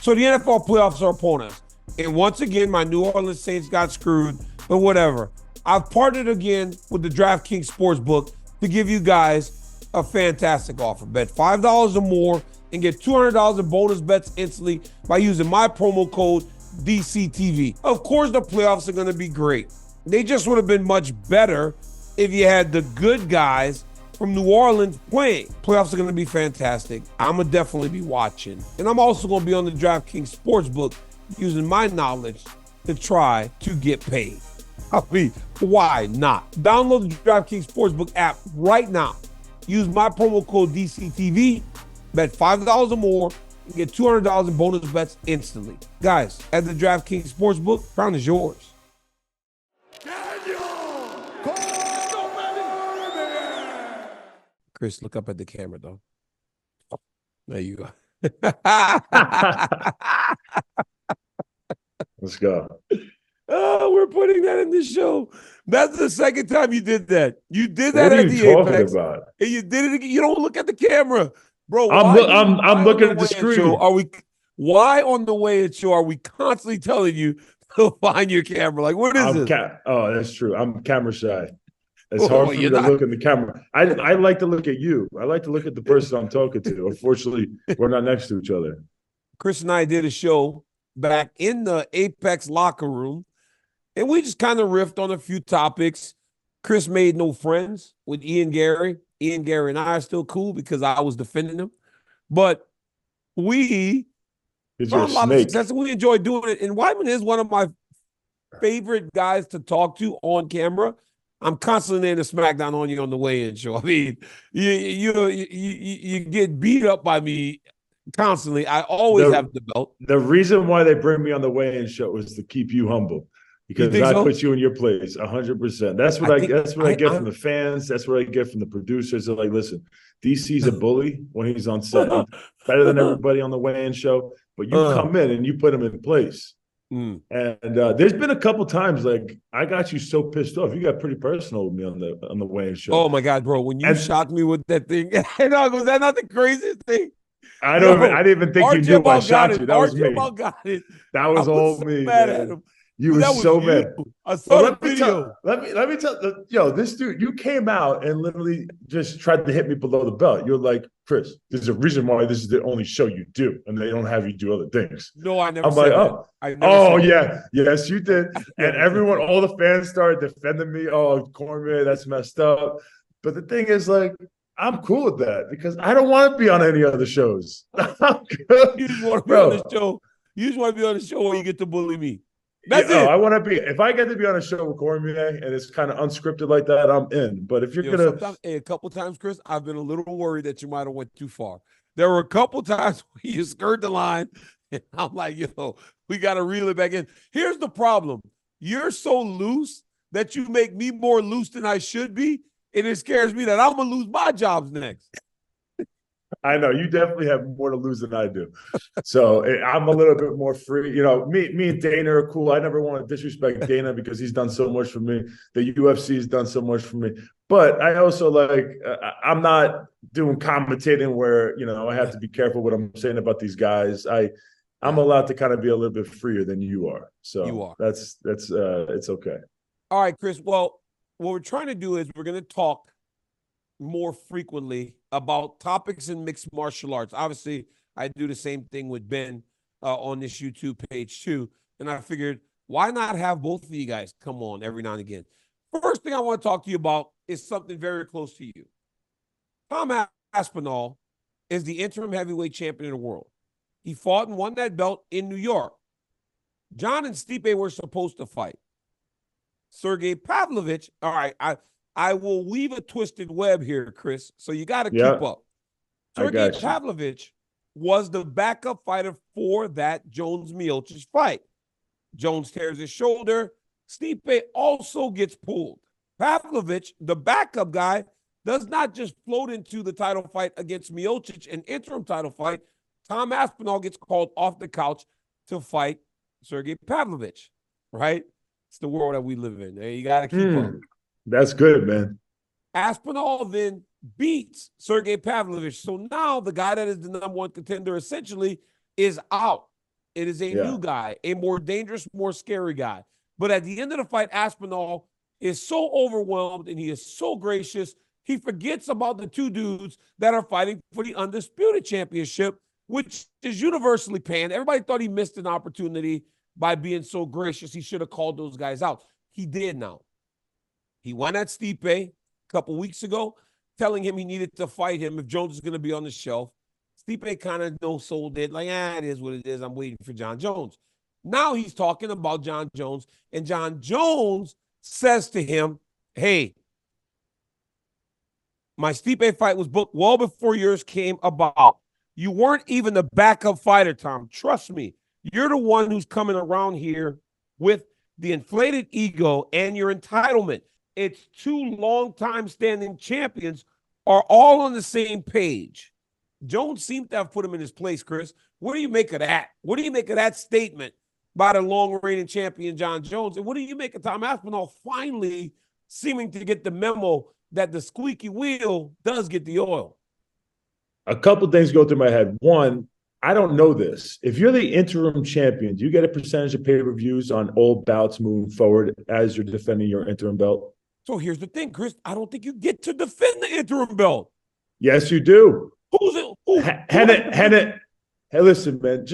So the NFL playoffs are upon us. And once again, my New Orleans Saints got screwed, but whatever. I've partnered again with the DraftKings Sportsbook to give you guys a fantastic offer. Bet $5 or more and get $200 in bonus bets instantly by using my promo code DCTV. Of course, the playoffs are going to be great. They just would have been much better if you had the good guys from New Orleans playing. Playoffs are going to be fantastic. I'm going to definitely be watching. And I'm also going to be on the DraftKings Sportsbook using my knowledge to try to get paid. I mean, why not? Download the DraftKings Sportsbook app right now. Use my promo code DCTV. Bet $5 or more and get $200 in bonus bets instantly. Guys, at the DraftKings Sportsbook, crown is yours. Daniel Cormier! Chris, look up at the camera, though. There you go. Let's go. Oh, we're putting that in the show. That's the second time you did that. You did that at the Apex. About? And you did it again. You don't look at the camera. Bro, I'm looking at the screen. Why on the way at show are we constantly telling you to find your camera? Like, what is this? Oh, that's true. I'm camera shy. It's hard for me to look in the camera. I like to look at you. I like to look at the person I'm talking to. Unfortunately, we're not next to each other. Chris and I did a show back in the Apex locker room, and we just kind of riffed on a few topics. Chris made no friends with Ian Gary. Ian Gary and I are still cool because I was defending him. But we found a lot of success, and we enjoy doing it. And Weidman is one of my favorite guys to talk to on camera. I'm constantly in the smackdown on you on the weigh-in show. I mean, you get beat up by me constantly. I always have the belt. The reason why they bring me on the weigh-in show is to keep you humble. Because I put you in your place 100%. That's what I get from the fans. That's what I get from the producers. They're like, listen, DC's a bully when he's on set. Better than everybody on the weigh-in show. But you come in and you put him in place. And there's been a couple times like I got you so pissed off. You got pretty personal with me on the weigh-in show. Oh my God, bro! When you shocked me with that thing, was that not the craziest thing? I didn't even think you knew I shot you. That was me. That was all me. Mad at him. You were so mad. I saw the video. Let me tell this dude, you came out and literally just tried to hit me below the belt. You're like, Chris, there's a reason why this is the only show you do, and they don't have you do other things. No, I never. I'm like, yes, you did. And everyone, all the fans started defending me. Oh, Cormier, that's messed up. But the thing is, like, I'm cool with that because I don't want to be on any other shows. I'm good. You just want to be on the show. You just want to be on the show where you get to bully me. That's it. I want to be. If I get to be on a show with Cormier and it's kind of unscripted like that, I'm in. But if you're a couple times, Chris, I've been a little worried that you might have went too far. There were a couple times where you skirt the line, and I'm like, we got to reel it back in. Here's the problem: you're so loose that you make me more loose than I should be, and it scares me that I'm gonna lose my jobs next. I know you definitely have more to lose than I do, so I'm a little bit more free. Me and Dana are cool. I never want to disrespect Dana because he's done so much for me. The UFC has done so much for me, but I also I'm not doing commentating where I have to be careful what I'm saying about these guys. I'm allowed to kind of be a little bit freer than you are. So you are. That's it's okay. All right, Chris. Well, what we're trying to do is we're going to talk more frequently about topics in mixed martial arts. Obviously, I do the same thing with Ben on this YouTube page too. And I figured, why not have both of you guys come on every now and again? First thing I want to talk to you about is something very close to you. Tom Aspinall is the interim heavyweight champion of the world. He fought and won that belt in New York. Jon and Stipe were supposed to fight. Sergey Pavlovich, all right, I will weave a twisted web here, Chris, so you got to keep up. Sergey Pavlovich was the backup fighter for that Jones-Miocic fight. Jones tears his shoulder. Stipe also gets pulled. Pavlovich, the backup guy, does not just float into the title fight against Miocic, an interim title fight. Tom Aspinall gets called off the couch to fight Sergey Pavlovich, right? It's the world that we live in. You got to keep up. That's good, man. Aspinall then beats Sergey Pavlovich. So now the guy that is the number one contender essentially is out. It is a new guy, a more dangerous, more scary guy. But at the end of the fight, Aspinall is so overwhelmed and he is so gracious. He forgets about the two dudes that are fighting for the undisputed championship, which is universally panned. Everybody thought he missed an opportunity by being so gracious. He should have called those guys out. He did now. He went at Stipe a couple weeks ago, telling him he needed to fight him if Jones is going to be on the shelf. Stipe kind of no-sold it, like, it is what it is. I'm waiting for Jon Jones. Now he's talking about Jon Jones, and Jon Jones says to him, hey, my Stipe fight was booked well before yours came about. You weren't even the backup fighter, Tom. Trust me. You're the one who's coming around here with the inflated ego and your entitlement. It's two long-time standing champions are all on the same page. Jones seemed to have put him in his place, Chris. What do you make of that? What do you make of that statement by the long-reigning champion, Jon Jones? And what do you make of Tom Aspinall finally seeming to get the memo that the squeaky wheel does get the oil? A couple things go through my head. One, I don't know this. If you're the interim champion, do you get a percentage of pay-per-views on all bouts moving forward as you're defending your interim belt? So here's the thing, Chris. I don't think you get to defend the interim belt. Yes, you do. Who's it? Hey, listen, man.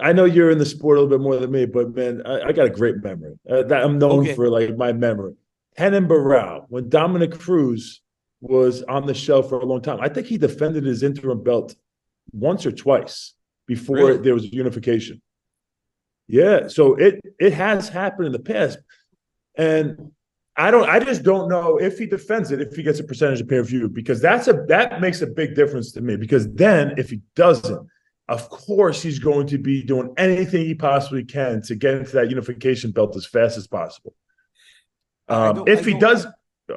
I know you're in the sport a little bit more than me, but man, I got a great memory. I'm known for like my memory. Renan Barão, when Dominic Cruz was on the shelf for a long time, I think he defended his interim belt once or twice before there was unification. Yeah, so it has happened in the past, and I just don't know if he defends it, if he gets a percentage of pay-per-view, because that makes a big difference to me. Because then if he doesn't, of course he's going to be doing anything he possibly can to get into that unification belt as fast as possible. If he does,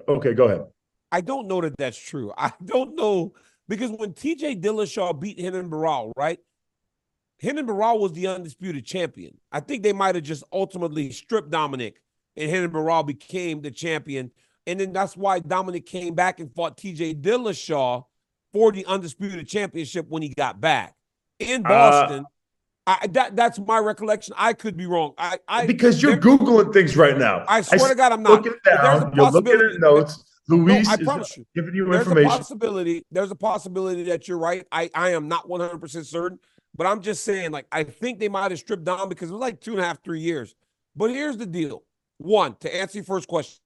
okay, go ahead. I don't know that that's true. I don't know, because when TJ Dillashaw beat Renan Barão, right? Renan Barão was the undisputed champion. I think they might have just ultimately stripped Dominic, and Renan Barão became the champion. And then that's why Dominic came back and fought TJ Dillashaw for the undisputed championship when he got back in Boston. That's my recollection. I could be wrong. Because you're Googling things right now. I swear to God, I'm not. You're looking at notes. Luis I promise you, giving you information. There's a possibility that you're right. I am not 100% certain, but I'm just saying, like, I think they might have stripped down because it was like 2.5, 3 years. But here's the deal. One, to answer your first question,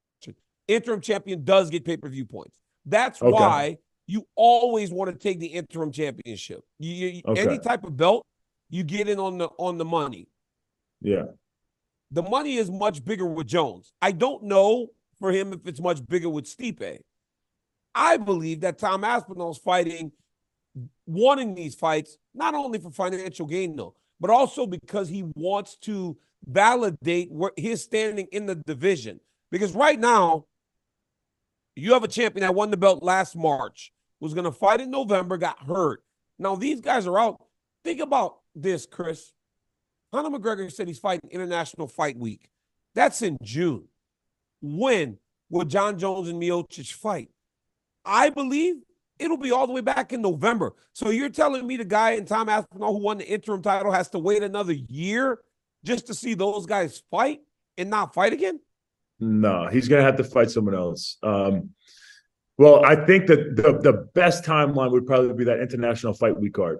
interim champion does get pay-per-view points. That's why you always want to take the interim championship. Any type of belt, you get in on the money. Yeah. The money is much bigger with Jones. I don't know for him if it's much bigger with Stipe. I believe that Tom Aspinall's wanting these fights, not only for financial gain, though, but also because he wants to validate his standing in the division. Because right now, you have a champion that won the belt last March, was going to fight in November, got hurt. Now, these guys are out. Think about this, Chris. Conor McGregor said he's fighting International Fight Week. That's in June. When will Jon Jones and Miocic fight? I believe it'll be all the way back in November. So you're telling me the guy in Tom Aspinall who won the interim title has to wait another year just to see those guys fight and not fight again? No, he's going to have to fight someone else. Well, I think that the best timeline would probably be that International Fight Week card.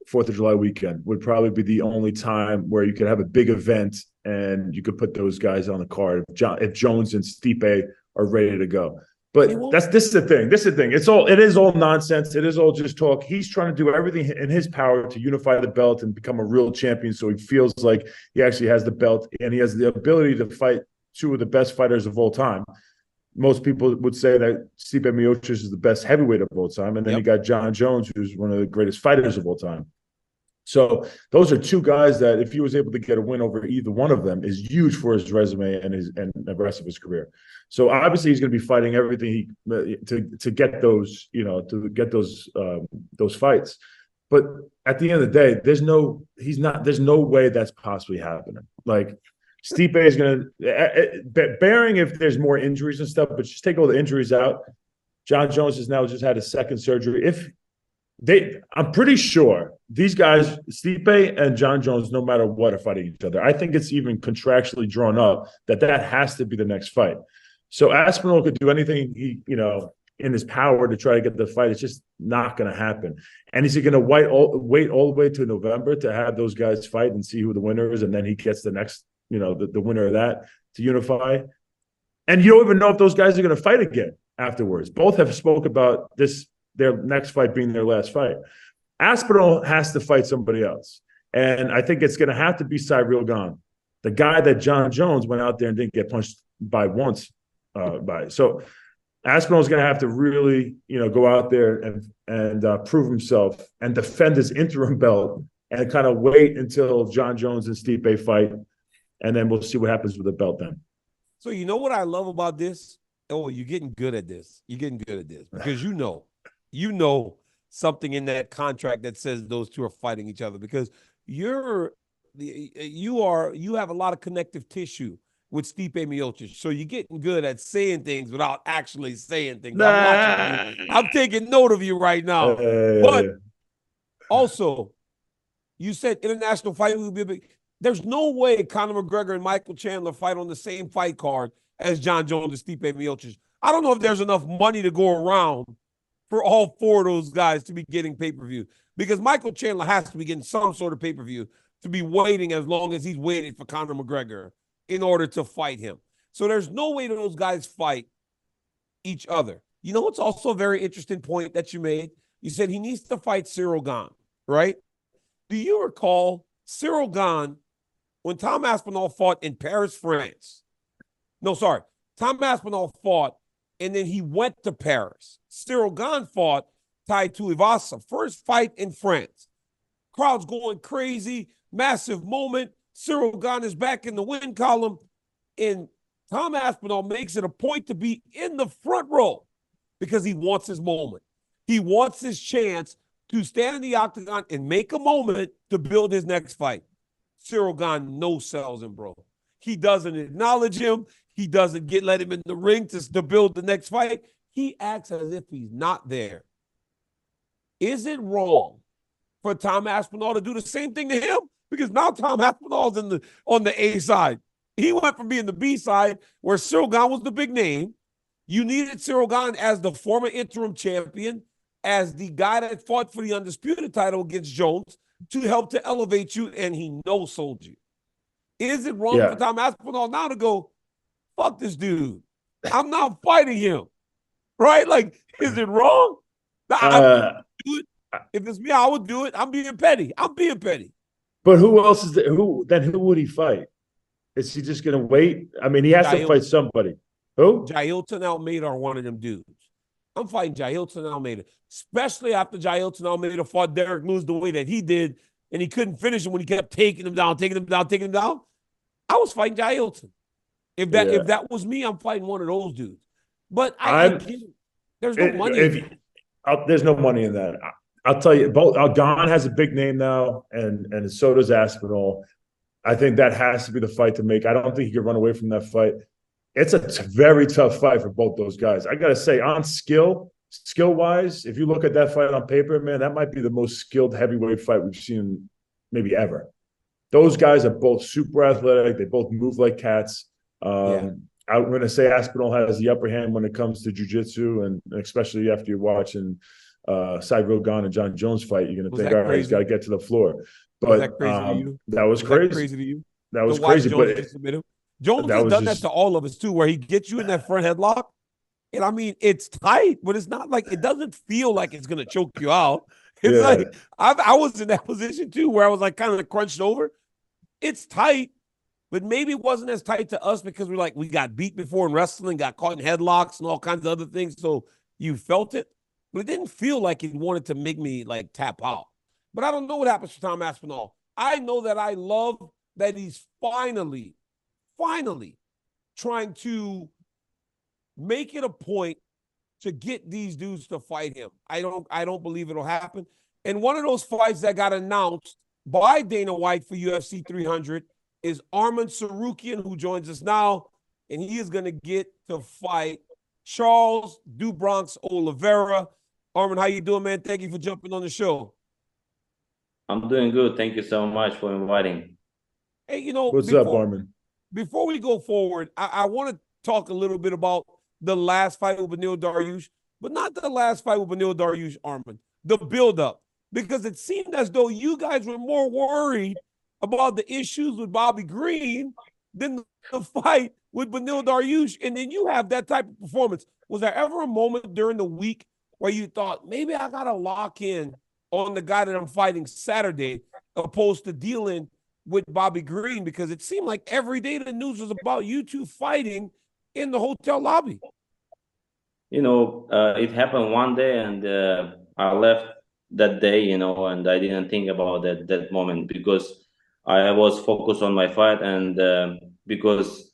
4th of July weekend would probably be the only time where you could have a big event and you could put those guys on the card if Jones and Stipe are ready to go. But this is the thing. It is all nonsense. It is all just talk. He's trying to do everything in his power to unify the belt and become a real champion, so he feels like he actually has the belt and he has the ability to fight two of the best fighters of all time. Most people would say that Stipe Miocic is the best heavyweight of all time, and then you got Jon Jones, who's one of the greatest fighters of all time. So those are two guys that, if he was able to get a win over either one of them, is huge for his resume and the rest of his career. So obviously he's going to be fighting everything to get those, those fights. But at the end of the day, there's no way that's possibly happening. Like, Stipe is going to, bearing if there's more injuries and stuff, but just take all the injuries out. Jon Jones has now just had a second surgery. I'm pretty sure these guys, Stipe and Jon Jones, no matter what, are fighting each other. I think it's even contractually drawn up that has to be the next fight. So Aspinall could do anything in his power to try to get the fight. It's just not going to happen. And is he going to wait all the way to November to have those guys fight and see who the winner is, and then he gets the next, the winner of that to unify? And you don't even know if those guys are going to fight again afterwards. Both have spoke about their next fight being their last fight. Aspinall has to fight somebody else. And I think it's going to have to be Ciryl Gane, the guy that Jon Jones went out there and didn't get punched by once. So Aspinall's going to have to really, go out there and prove himself and defend his interim belt and kind of wait until Jon Jones and Stipe fight. And then we'll see what happens with the belt then. So you know what I love about this? Oh, you're getting good at this. You're getting good at this because you know something in that contract that says those two are fighting each other because you have a lot of connective tissue with Stipe Miocic. So you're getting good at saying things without actually saying things. I'm taking note of you right now. But also, you said international fight would be a big. There's no way Conor McGregor and Michael Chandler fight on the same fight card as Jon Jones and Stipe Miocic. I don't know if there's enough money to go around for all four of those guys to be getting pay-per-view because Michael Chandler has to be getting some sort of pay-per-view to be waiting as long as he's waited for Conor McGregor in order to fight him. So there's no way that those guys fight each other. You know what's also a very interesting point that you made? You said he needs to fight Ciryl Gane, right? Do you recall Ciryl Gane when Tom Aspinall fought in Paris, France? No, sorry. Tom Aspinall fought, and then he went to Paris. Ciryl Gane fought Tai Tuivasa, first fight in France. Crowd's going crazy, massive moment. Ciryl Gane is back in the win column, and Tom Aspinall makes it a point to be in the front row because he wants his moment. He wants his chance to stand in the octagon and make a moment to build his next fight. Ciryl Gane no-sells him, bro. He doesn't acknowledge him. He doesn't let him in the ring to build the next fight. He acts as if he's not there. Is it wrong for Tom Aspinall to do the same thing to him? Because now Tom Aspinall's on the A side. He went from being the B side, where Ciryl Gane was the big name. You needed Ciryl Gane as the former interim champion, as the guy that fought for the undisputed title against Jones to help to elevate you, and he no-sold you. Is it wrong for Tom Aspinall now to go, fuck this dude? I'm not fighting him. Right? Like, is it wrong? I do it. If it's me, I would do it. I'm being petty. But who else is there? Who would he fight? Is he just going to wait? I mean, he has to fight somebody. Who? Jailton Almeida are one of them dudes. I'm fighting Jailton Almeida, especially after Jailton Almeida fought Derek Lewis the way that he did, and he couldn't finish him when he kept taking him down. I was fighting Jailton. If that was me, I'm fighting one of those dudes. But there's no money. There's no money in that. I'll tell you, both Gane has a big name now, and so does Aspinall. I think that has to be the fight to make. I don't think he can run away from that fight. It's a very tough fight for both those guys. I got to say, on skill-wise, if you look at that fight on paper, man, that might be the most skilled heavyweight fight we've seen maybe ever. Those guys are both super athletic. They both move like cats. I'm going to say Aspinall has the upper hand when it comes to jiu-jitsu, and especially after you're watching Ciryl Gane and Jon Jones fight, you're going to think, all right, he's got to get to the floor. But was that crazy to you? That was crazy. That crazy to you? That was crazy. Jones has done that to all of us too, where he gets you in that front headlock. And I mean, it's tight, but it's not like, it doesn't feel like it's going to choke you out. It's like, I was in that position too, where I was like kind of crunched over. It's tight, but maybe it wasn't as tight to us because we got beat before in wrestling, got caught in headlocks and all kinds of other things. So you felt it, but it didn't feel like he wanted to make me like tap out. But I don't know what happens to Tom Aspinall. I know that I love that he's finally trying to make it a point to get these dudes to fight him. I don't believe it'll happen. And one of those fights that got announced by Dana White for UFC 300 is Arman Tsarukyan, who joins us now, and he is going to get to fight Charles Oliveira. Arman, how you doing, man? Thank you for jumping on the show. I'm doing good. Thank you so much for inviting. Hey, What's up, Arman? before we go forward, I want to talk a little bit about the last fight with Beneil Dariush, but not the last fight with Beneil Dariush, Arman. The buildup, because it seemed as though you guys were more worried about the issues with Bobby Green than the fight with Beneil Dariush, and then you have that type of performance. Was there ever a moment during the week where you thought, maybe I got to lock in on the guy that I'm fighting Saturday, opposed to dealing with Bobby Green? Because it seemed like every day the news was about you two fighting in the hotel lobby. It happened one day, and I left that day, and I didn't think about that moment because I was focused on my fight, and because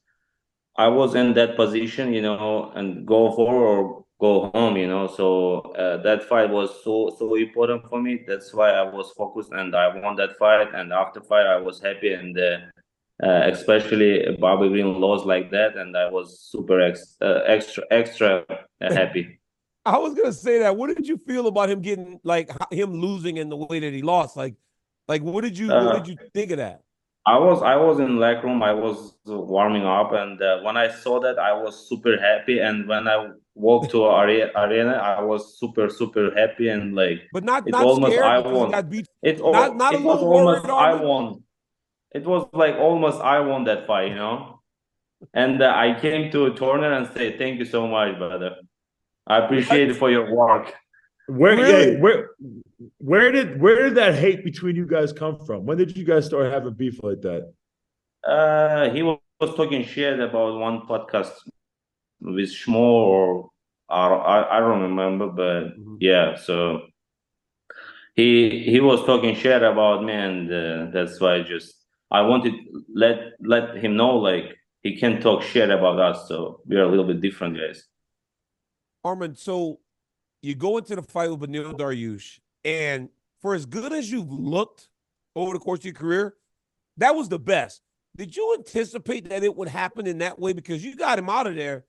I was in that position, and go forward or go home, So that fight was so important for me. That's why I was focused, and I won that fight. And after fight, I was happy, and especially Bobby Green lost like that, and I was super extra happy. I was gonna say that. What did you feel about him getting, like, him losing in the way that he lost? Like what did you think of that? I was in leg room. I was warming up, and when I saw that, I was super happy. And when I walked to arena, I was super happy, and like But not it almost scared I because he won. got beat. It Not a it was little almost worried, I Arman. won. It was like almost I won that fight, And I came to a corner and say, "Thank you so much, brother. I appreciate it for your work." Really? Where did that hate between you guys come from? When did you guys start having beef like that? He was talking shit about one podcast with Schmo, or I don't remember, but yeah. So he was talking shit about me, and that's why I wanted to let him know, like, he can talk shit about us. So we are a little bit different, guys. Arman, so you go into the fight with Beneil Dariush, and for as good as you've looked over the course of your career, that was the best. Did you anticipate that it would happen in that way? Because you got him out of there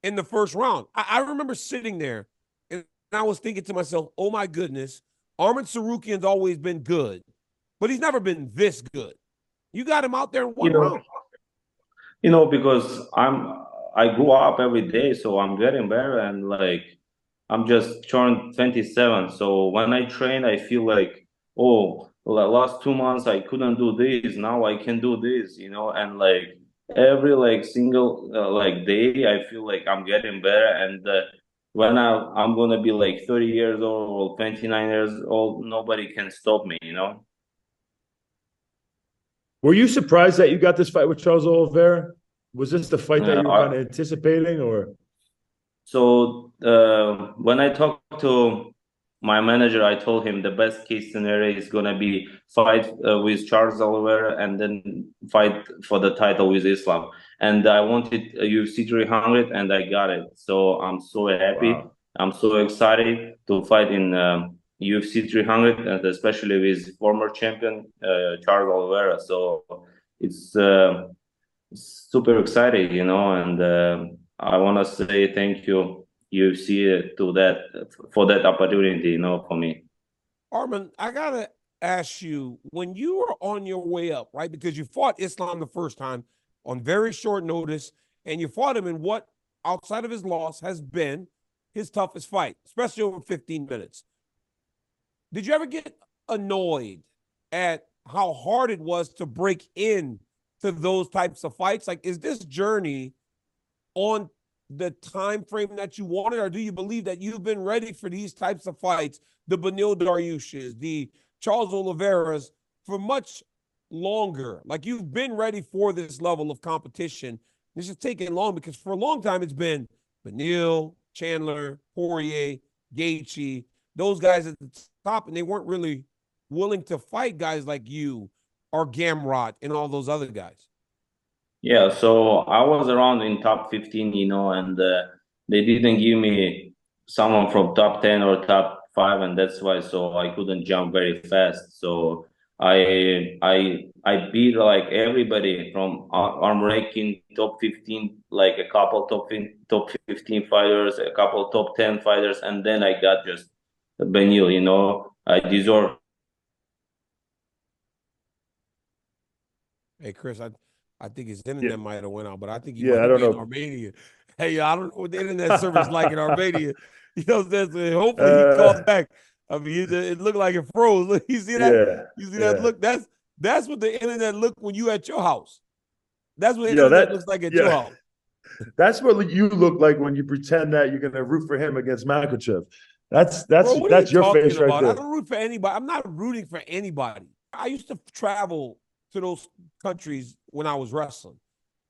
in the first round. I remember sitting there, and I was thinking to myself, oh my goodness, Arman Tsarukyan's always been good, but he's never been this good. You got him out there in one round. Because I grew up every day, so I'm getting better, and like I'm just turned 27. So when I train, I feel like, oh, last 2 months I couldn't do this. Now I can do this, and like every like single like day, I feel like I'm getting better. And when I'm gonna be like 30 years old or 29 years old, nobody can stop me, Were you surprised that you got this fight with Charles Oliveira? Was this the fight that you were kind of anticipating, or? So when I talked to my manager, I told him the best case scenario is gonna be fight with Charles Oliveira and then fight for the title with Islam. And I wanted a UFC 300, and I got it. So I'm so happy. Wow. I'm so excited to fight in UFC 300, and especially with former champion Charles Oliveira. So it's super excited, and I want to say thank you, UFC, for that opportunity, for me. Arman, I gotta ask you, when you were on your way up, right? Because you fought Islam the first time on very short notice, and you fought him in what, outside of his loss, has been his toughest fight, especially over 15 minutes. Did you ever get annoyed at how hard it was to break in to those types of fights? Like, is this journey on the time frame that you wanted, or do you believe that you've been ready for these types of fights, the Beneil Dariush's, the Charles Oliveira's, for much longer? Like, you've been ready for this level of competition. This is taking long because for a long time it's been Beneil, Chandler, Poirier, Gaethje, those guys at the top, and they weren't really willing to fight guys like you or Gamrot and all those other guys. Yeah, so I was around in top 15, and they didn't give me someone from top 10 or top 5, and that's why, so I couldn't jump very fast. So I beat like everybody from arm ranking top 15, like a couple top 15 fighters, a couple top 10 fighters, and then I got just Benil. You know, I deserve. Hey, Chris, I think his Yeah, internet might have went out, but I think he yeah. I might don't be in know. Armenia. Hey, I don't know what the internet service like in Armenia. You know what I'm saying? So hopefully he calls Uh, back. I mean, it looked like it froze. Look, you see that? yeah, You see that yeah. look? That's what the internet look when you at your house. That's what You know internet that. looks like at your Yeah, house. that's what you look like when you pretend that you're going to root for him against Makhachev. Bro, what are you That's your face talking right about? I there. don't root for anybody. I'm not rooting for anybody. I used to travel to those countries when I was wrestling.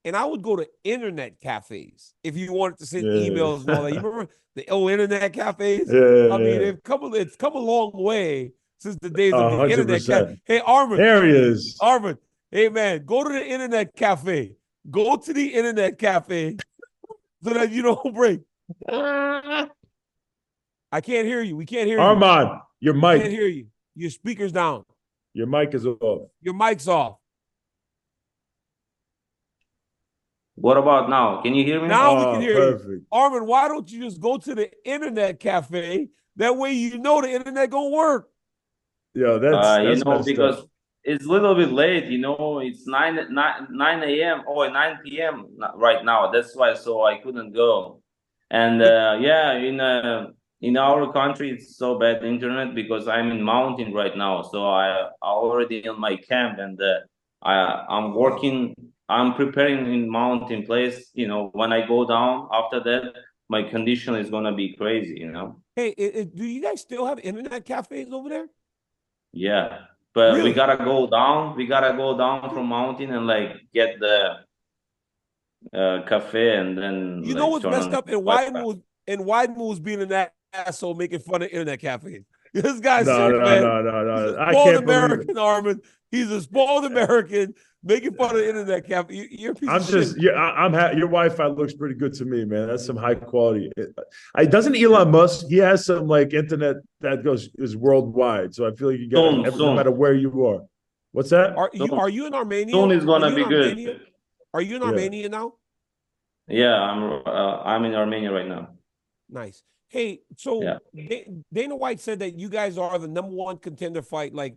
And I would go to internet cafes if you wanted to send Yeah, emails and all that. You remember the old internet cafes? I mean, yeah, it's come a long way since the days of the internet cafe. 100%. Hey, Arman, There he is. Arman, hey man, go to the internet cafe. Go to the internet cafe so that you don't break. I can't hear you. We can't hear you. Arman, your We can't mic, hear you. Your speaker's down. your mic is off. Your mic's off. What about now? Can you hear me? Now we can Oh, hear you. perfect. Arman, why don't you just go to the internet cafe? That way you know the internet gonna work. Yeah, You that's know, messed up. because it's a little bit late, you know, it's 9 a.m. or 9 p.m. right now. That's why, so I couldn't go. And yeah, in our country, it's so bad internet because I'm in mountain right now. So I already in my camp, and I'm working. I'm preparing in mountain place. You know, when I go down after that, my condition is gonna be crazy. You know. Hey, do you guys still have internet cafes over there? Yeah, but we Really? gotta go down. We gotta go down from mountain and like get the cafe and then You know like what's turn messed on up? And Wi-Fi. Weidman was being an asshole making fun of internet cafes. This guy's No, sick, no, man. no, no, He's a no. I spoiled can't believe it. American, Arman. He's a spoiled American making fun of the internet cafe. You're a piece of I'm shit. just, yeah, your Wi-Fi looks pretty good to me, man. That's some high quality. I doesn't Elon Musk, he has some like internet that is worldwide. So I feel like you got no Soon, matter where you are. What's that? soon, Are you in Armenia? soon is Are gonna you in be good. Armenia? Are you in Yeah. Armenia now? Yeah, I'm in Armenia right now. Nice. Hey, so Yeah. Dana White said that you guys are the #1 contender fight. Like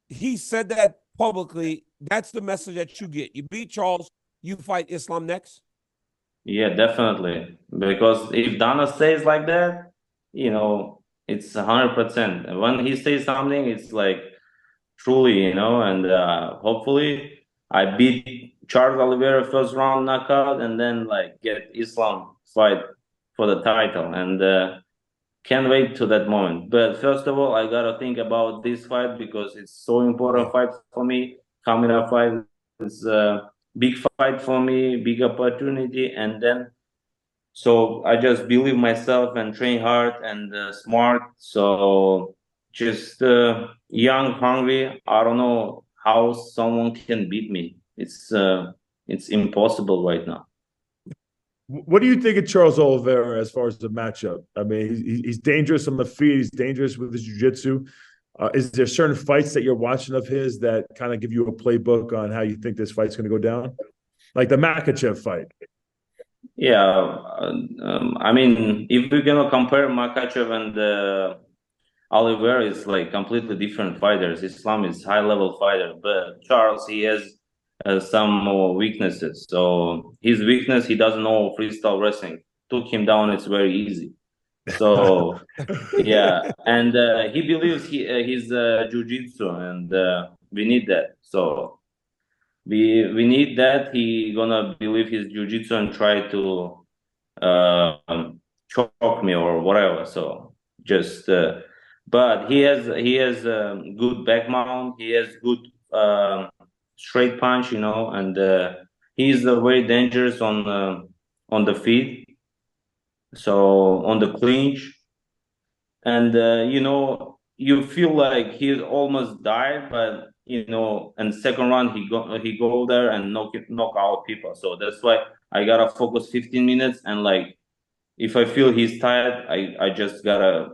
he said that publicly. That's the message that you get. You beat Charles, you fight Islam next. Yeah, definitely. Because if Dana says like that, you know, it's 100%. And when he says something, it's like truly, you know, and hopefully I beat Charles Oliveira first round knockout and then like get Islam fight for the title, and can't wait to that moment. But first of all, I gotta think about this fight because it's so important fight for me. Coming up fight is a big fight for me, big opportunity, and then so I just believe myself and train hard and smart. So just young, hungry. I don't know how someone can beat me. It's impossible right now. What do you think of Charles Oliveira as far as the matchup? I mean, he's dangerous on the feet. He's dangerous with his jiu-jitsu. Is there certain fights that you're watching of his that kind of give you a playbook on how you think this fight's going to go down? Like the Makhachev fight. Yeah, I mean, if we're gonna compare Makhachev and Oliveira, is like completely different fighters. Islam is high-level fighter, but Charles, he has some more weaknesses. So his weakness, he doesn't know freestyle wrestling. Took him down, it's very easy. So yeah, and he believes he's jiu-jitsu, and we need that. So we need that. He gonna believe his jiu-jitsu and try to choke me or whatever. So just but he has good back mount. He has good straight punch, you know, and he's very dangerous on the feet. So on the clinch, and you know, you feel like he's almost died, but you know, and second round he go there and knock out people. So that's why I gotta focus 15 minutes, and like if I feel he's tired, I just gotta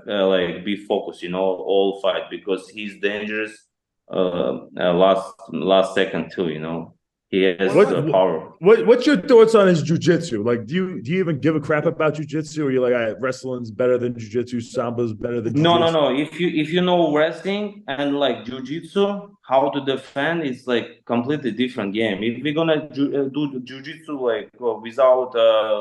like be focused, you know, all fight because he's dangerous. last second too. You know, he has power. What's your thoughts on his jiu-jitsu? Like, do you even give a crap about jiu-jitsu, or you're like, wrestling's better than jiu-jitsu, sambo's better than jiu-jitsu? No. If you know wrestling and like jiu-jitsu, how to defend is like completely different game. If we're gonna do jiu-jitsu like without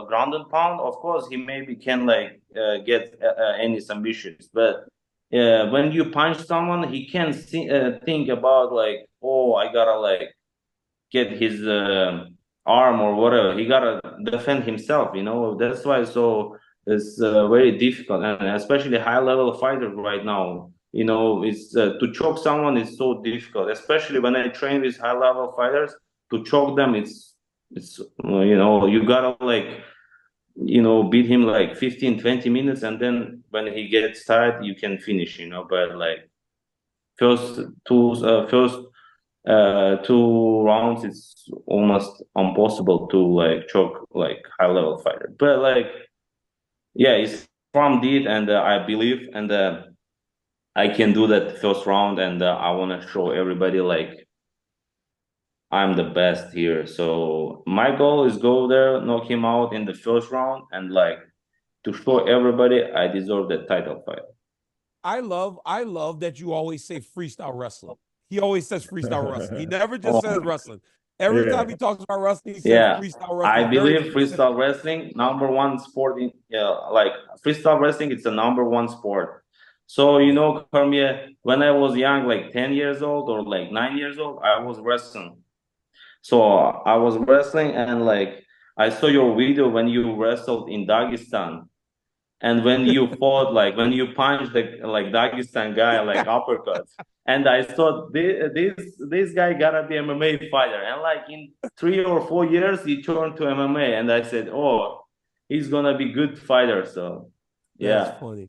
ground and pound, of course he maybe can like get any submissions, but when you punch someone, he can think about like, oh, I gotta like get his arm or whatever. He gotta defend himself. You know, that's why it's very difficult, and especially high level fighters right now. You know, it's to choke someone is so difficult. Especially when I train with high level fighters, to choke them, it's you know, you gotta like, you know, beat him like 15-20 minutes, and then when he gets tired you can finish, you know. But like first two rounds it's almost impossible to like choke like high level fighter. But like, yeah, Islam did, and I believe, and I can do that first round, and I want to show everybody like I'm the best here. So my goal is go there, knock him out in the first round, and like to show everybody I deserve that title fight. I love that you always say freestyle wrestling. He always says freestyle wrestling. He never just says wrestling. Every time he talks about wrestling, he says freestyle wrestling. I believe freestyle wrestling, #1 sport in like freestyle wrestling, it's the #1 sport. So you know, Cormier, when I was young, like 10 years old or like 9 years old, I was wrestling. So I was wrestling, and like I saw your video when you wrestled in Dagestan. And when you fought, like when you punched the like Dagestan guy, like uppercuts, and I thought this guy gotta be MMA fighter. And like in 3 or 4 years, he turned to MMA, and I said, oh, he's gonna be good fighter. So yeah, that's funny.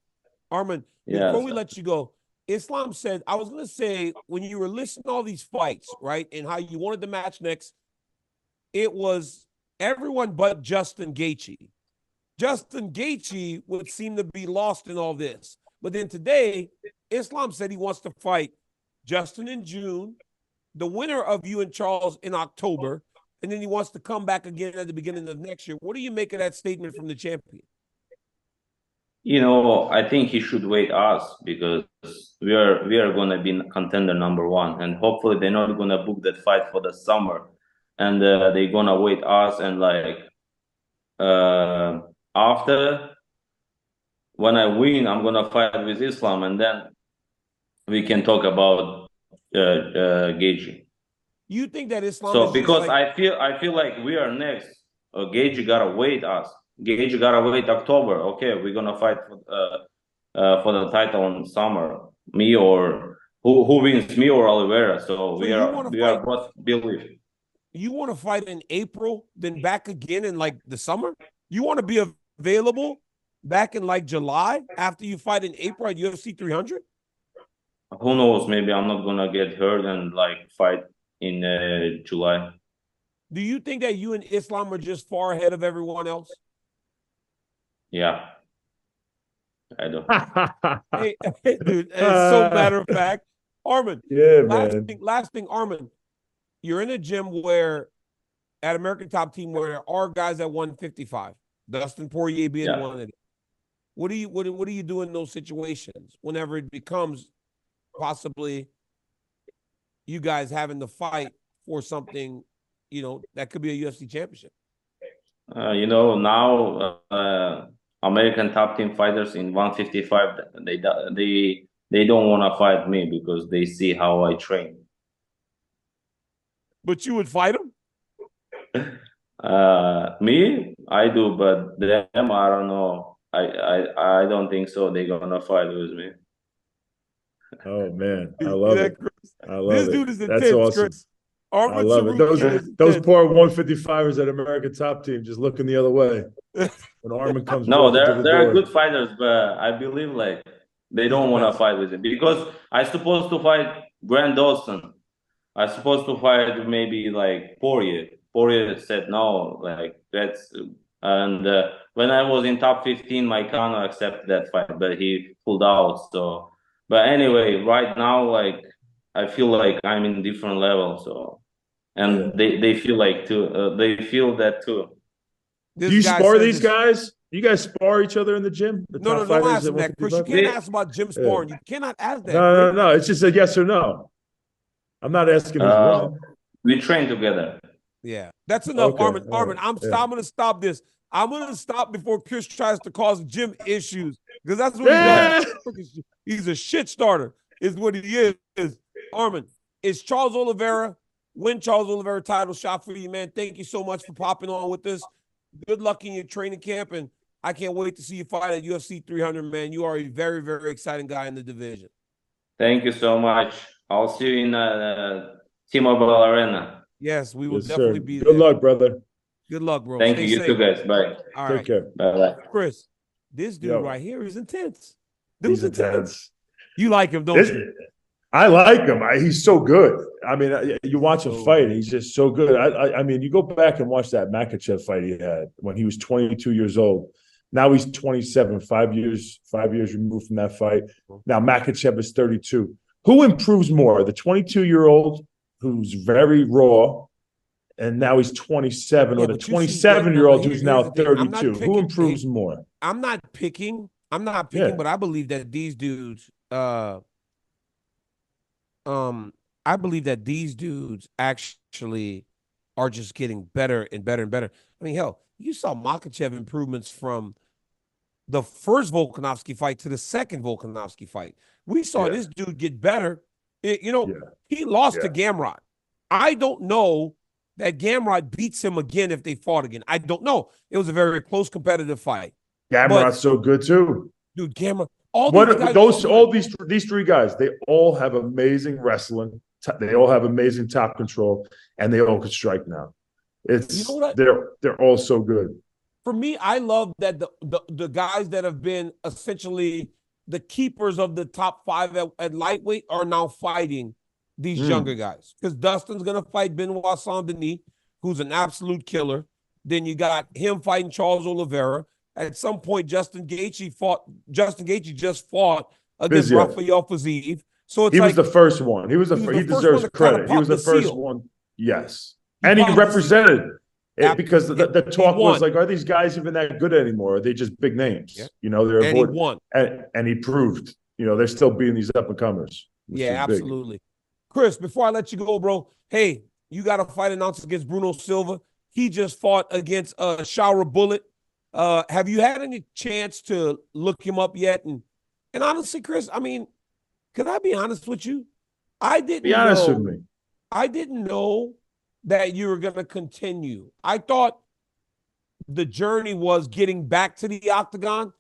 Arman, before we let you go, Islam said, I was gonna say, when you were listing all these fights, right, and how you wanted the match next, it was everyone but Justin Gaethje. Justin Gaethje would seem to be lost in all this. But then today, Islam said he wants to fight Justin in June, the winner of you and Charles in October, and then he wants to come back again at the beginning of next year. What do you make of that statement from the champion? You know, I think he should wait us, because we are gonna be contender #1, and hopefully they're not gonna book that fight for the summer, and they're gonna wait us, and like after, when I win, I'm gonna fight with Islam, and then we can talk about Gaethje. You think that Islam? So because like... I feel like we are next. Gaethje gotta wait us. Gaethje gotta wait October. Okay, we're gonna fight for the title in summer. Me or who wins? Me or Oliveira? So we are both believe. You want to fight in April, then back again in like the summer? You want to be available back in like July after you fight in April at UFC 300? Who knows? Maybe I'm not gonna get hurt and like fight in July. Do you think that you and Islam are just far ahead of everyone else? Yeah, I do. Hey, dude, it's so matter of fact. Arman, last thing, Arman, you're in a gym where, at American Top Team, where there are guys at 155. Dustin Poirier being one of them. What do you do in those situations whenever it becomes possibly you guys having to fight for something, you know, that could be a UFC championship? You know, now American Top Team fighters in 155, they don't want to fight me because they see how I train. But you would fight them? Me, I do, but them, I don't know. I don't think so. They're gonna fight with me. Oh man, I love it. I love this it. Dude is intense, That's awesome. Chris. I love it. Those poor 155ers at American Top Team just looking the other way when Arman comes. No, they're good fighters, but I believe like they don't want to fight with him because I supposed to fight Grant Dawson. I supposed to fight maybe like Poirier. Poirier said no, like that's. And when I was in top 15, my corner accepted that fight, but he pulled out. So, but anyway, right now, like I feel like I'm in different level. So, and they feel like too. They feel that too. Do you spar these guys? Do you guys spar each other in the gym? The no, don't ask him that, Chris. You can't ask about gym sparring. You cannot ask that. No. It's just a yes or no. I'm not asking who's winning. We train together. Yeah, that's enough, okay. Arman, I'm going to stop this. I'm going to stop before Chris tries to cause gym issues, because that's what he does. He's a shit starter, is what he is. Arman, it's Charles Oliveira. Win Charles Oliveira title shot for you, man. Thank you so much for popping on with us. Good luck in your training camp, and I can't wait to see you fight at UFC 300, man. You are a very, very exciting guy in the division. Thank you so much. I'll see you in T-Mobile Arena. Yes, we will definitely be there. Good luck, brother. Good luck, bro. Thank you. You too, guys. Bye. All right. Take care. Bye-bye. Chris, this dude right here is intense. He's intense. You like him, don't you? I like him. He's so good. I mean, you watch him fight, he's just so good. I mean, you go back and watch that Makhachev fight he had when he was 22 years old. Now he's 27, 5 years removed from that fight. Now Makhachev is 32. Who improves more, the 22-year-old who's very raw, and now he's 27, or the 27-year-old who's now 32? Who improves more? I'm not picking, but I believe that these dudes I believe that these dudes actually are just getting better and better and better. I mean, hell, you saw Makhachev improvements from the first Volkanovski fight to the second Volkanovski fight. We saw this dude get better. He lost to Gamrot. I don't know that Gamrot beats him again if they fought again. I don't know. It was a very close competitive fight. Gamrot's so good too. Dude, Gamrot. These three guys, they all have amazing wrestling. They all have amazing top control, and they all can strike now. They're all so good. For me, I love that the guys that have been essentially the keepers of the top five at lightweight are now fighting these younger guys. Because Dustin's gonna fight Benoit Saint-Denis, who's an absolute killer. Then you got him fighting Charles Oliveira. At some point, Justin Gaethje just fought against Rafael Fiziev. So he was the first one. He deserves credit. He was the first one. Yes, and he represented it because the talk was like, are these guys even that good anymore? Are they just big names? Yeah. They're and he won, and he proved. They're still beating these up and comers. Yeah, absolutely. Big. Chris, before I let you go, bro, hey, you got a fight announced against Bruno Silva. He just fought against Shara Bullet. Have you had any chance to look him up yet? And honestly, Chris, I mean, could I be honest with you? I didn't know that you were going to continue. I thought the journey was getting back to the octagon.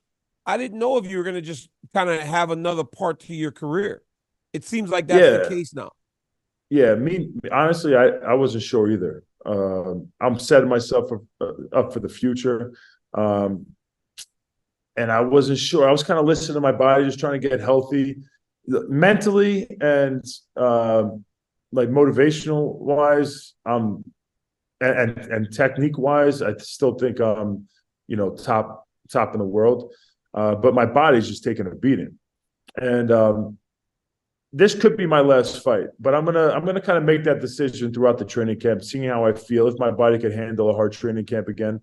I didn't know if you were going to just kind of have another part to your career. It seems like that's the case now. Yeah, honestly, I wasn't sure either. I'm setting myself up for the future. And I wasn't sure. I was kind of listening to my body, just trying to get healthy mentally and like motivational wise, and technique wise. I still think I'm, top in the world. But my body's just taking a beating. And this could be my last fight, but I'm gonna kind of make that decision throughout the training camp, seeing how I feel, if my body could handle a hard training camp again.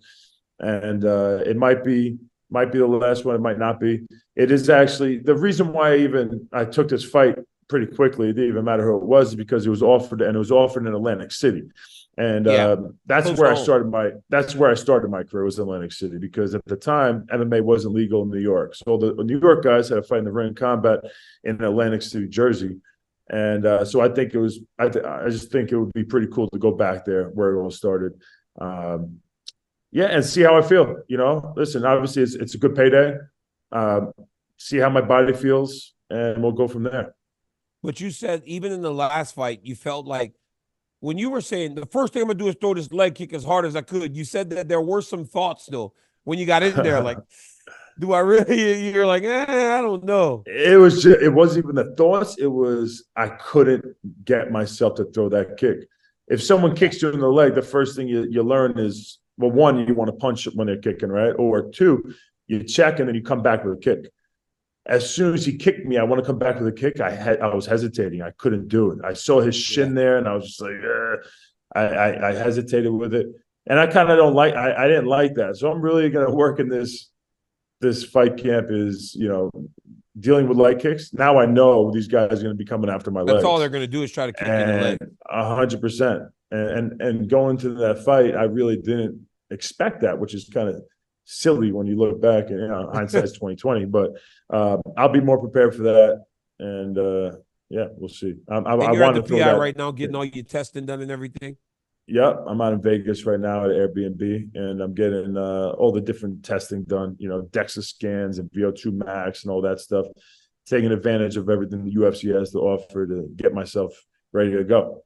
And it might be the last one. It might not be. It is actually the reason why I took this fight pretty quickly. It didn't even matter who it was, because it was offered in Atlantic City, and that's where I started my career, was in Atlantic City, because at the time MMA wasn't legal in New York. So the New York guys had to fight in the ring combat in Atlantic City, Jersey, and so I think I just think it would be pretty cool to go back there where it all started. And see how I feel. Listen, obviously it's a good payday. See how my body feels, and we'll go from there. But you said even in the last fight, you felt like, when you were saying the first thing I'm gonna do is throw this leg kick as hard as I could, you said that there were some thoughts still when you got in there, like, do I really? You're like, I don't know. It wasn't even the thoughts. It was, I couldn't get myself to throw that kick. If someone kicks you in the leg, the first thing you learn is, well, one, you want to punch when they're kicking, right? Or two, you check and then you come back with a kick. as soon as he kicked me, I want to come back with a kick. I was hesitating. I couldn't do it. I saw his shin there, and I was just like, I hesitated with it, and I kind of don't like. I didn't like that, so I'm really gonna work in this fight camp. Is dealing with leg kicks. Now I know these guys are going to be coming after my legs. That's all they're going to do is try to kick you in the leg. 100%. And going to that fight, I really didn't expect that, which is kind of silly when you look back and hindsight's 2020. But I'll be more prepared for that. And yeah, we'll see. I want to PI right now, getting all your testing done and everything. Yep, I'm out in Vegas right now at Airbnb, and I'm getting all the different testing done, DEXA scans and VO2 max and all that stuff, taking advantage of everything the UFC has to offer to get myself ready to go.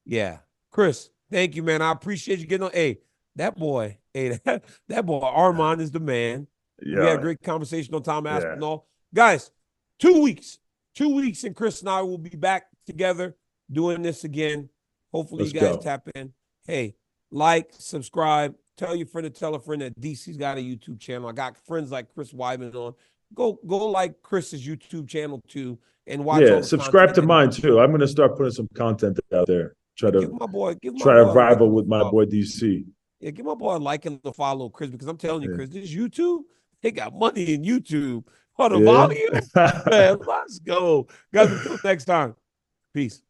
Yeah. Chris, thank you, man. I appreciate you getting on. Hey, that boy, Arman is the man. Yeah. We had a great conversation on Tom Aspinall. Yeah. Guys, 2 weeks, and Chris and I will be back together doing this again. Hopefully you guys tap in. Hey, like, subscribe, tell your friend to tell a friend that DC's got a YouTube channel. I got friends like Chris Weidman on. Go like Chris's YouTube channel too and watch. Yeah, subscribe to mine too. I'm gonna start putting some content out there. Try to rival with my boy DC. Yeah, give my boy a like and a follow, Chris, because I'm telling you, Chris, this YouTube, they got money in YouTube. For the volume. Man, let's go. Guys, until next time. Peace.